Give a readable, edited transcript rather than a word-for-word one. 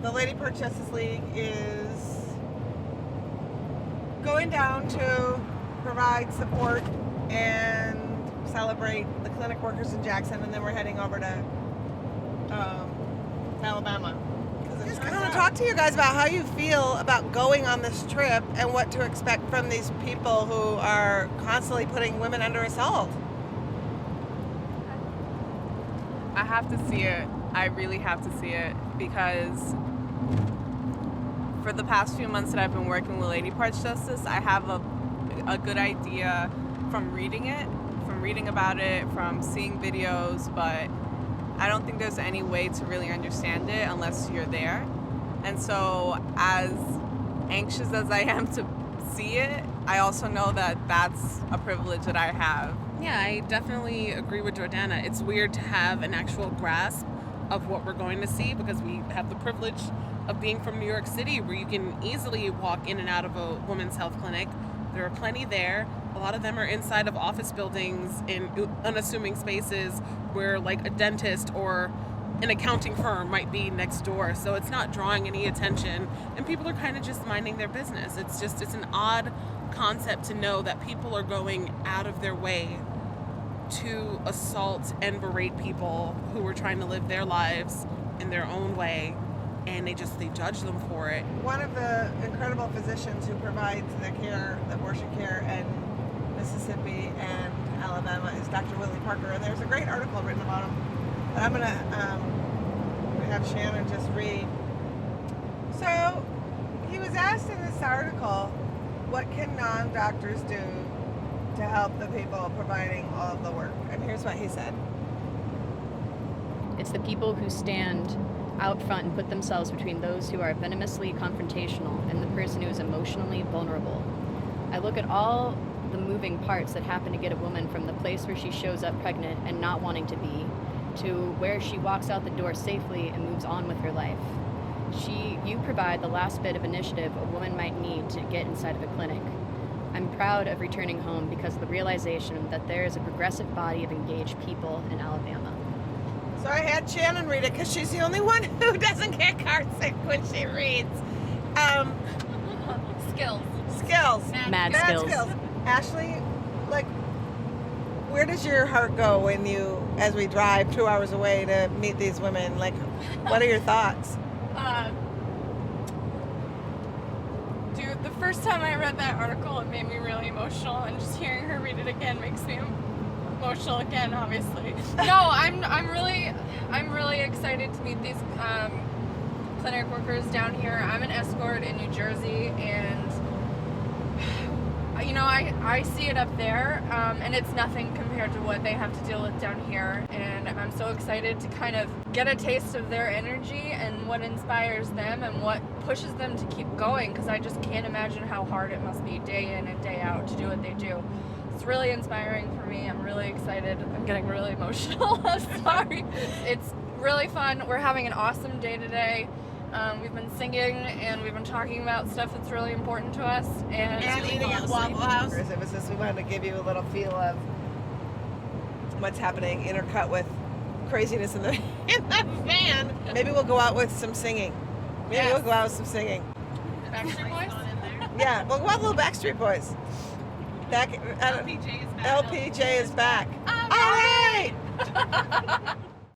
the Lady Park Justice League is going down to provide support and celebrate the clinic workers in Jackson, and then we're heading over to Alabama. Just kind of talk to you guys about how you feel about going on this trip and what to expect from these people who are constantly putting women under assault. I have to see it. I really have to see it, because for the past few months that I've been working with Lady Park Justice, I have a good idea from reading it, from reading about it, from seeing videos, but I don't think there's any way to really understand it unless you're there. And so as anxious as I am to see it, I also know that that's a privilege that I have. Yeah, I definitely agree with Jordana. It's weird to have an actual grasp of what we're going to see, because we have the privilege of being from New York City, where you can easily walk in and out of a women's health clinic. There are plenty there. A lot of them are inside of office buildings in unassuming spaces where like a dentist or an accounting firm might be next door. So it's not drawing any attention, and people are kind of just minding their business. It's an odd concept to know that people are going out of their way to assault and berate people who are trying to live their lives in their own way, and they judge them for it. One of the incredible physicians who provides the care, the abortion care in Mississippi and Alabama is Dr. Willie Parker, and there's a great article written about him that I'm gonna have Shannon just read. So he was asked in this article, what can non-doctors do to help the people providing all of the work? And here's what he said. It's the people who stand out front and put themselves between those who are venomously confrontational and the person who is emotionally vulnerable. I look at all the moving parts that happen to get a woman from the place where she shows up pregnant and not wanting to be, to where she walks out the door safely and moves on with her life. You provide the last bit of initiative a woman might need to get inside of a clinic. I'm proud of returning home because of the realization that there is a progressive body of engaged people in Alabama. So I had Shannon read it because she's the only one who doesn't get car sick when she reads. Skills. Mad skills. Ashley, like, where does your heart go when as we drive 2 hours away to meet these women? Like, what are your thoughts? Dude, the first time I read that article, it made me really emotional, and just hearing her read it again makes me emotional again, obviously. No, I'm really excited to meet these clinic workers down here. I'm an escort in New Jersey, and I see it up there, and it's nothing compared to what they have to deal with down here, and I'm so excited to kind of get a taste of their energy and what inspires them and what pushes them to keep going, because I just can't imagine how hard it must be day in and day out to do what they do. It's really inspiring for me. I'm really excited. I'm getting really emotional. I'm sorry. It's really fun. We're having an awesome day today. We've been singing and we've been talking about stuff that's really important to us. And eating at Waffle House. It was just, we wanted to give you a little feel of what's happening, intercut with craziness in the van. Maybe we'll go out with some singing. We'll go out with some singing. Backstreet Boys? Yeah, we'll go out with little Backstreet Boys. LPJ is back. All right.